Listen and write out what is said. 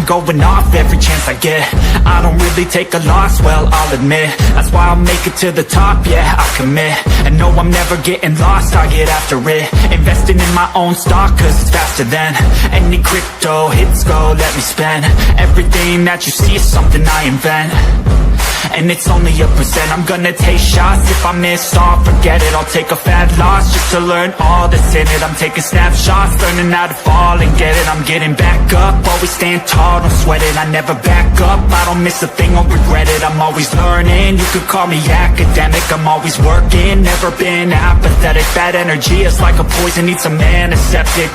going off every chance I get. I don't really take a loss, well, I'll admit. That's why I'll make it to the top, yeah, I commit. And no, I'm never getting lost, I get after it. Investing in my own stock, cause it's faster than any crypto hits go, let me spend. Everything that you see is something I invent, and it's only a percent. I'm gonna take shots, if I miss all, forget it. I'll take a fat loss just to learn all that's in it. I'm taking snapshots, learning how to fall and get it. I'm getting back up, always stand tall, don't sweat it. I never back up, I don't miss a thing, I'll regret it. I'm always learning, you could call me academic. I'm always working, never been apathetic. Bad energy is like a poison, needs a antiseptic.